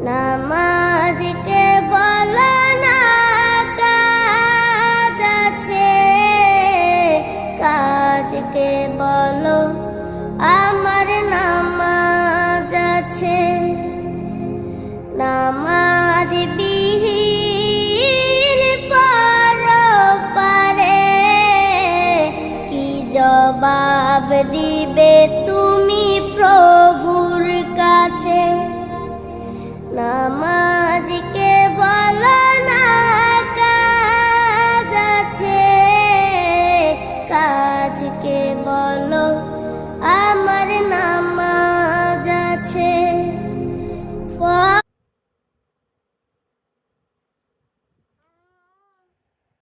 নামাজকে বলো না কাজ আছে, কাজকে বলো আমার নামাজ আছে। নামাজ বিহীন পরপারে কি জবাব দিবে তুমি প্রভুর কাছে? নামাজ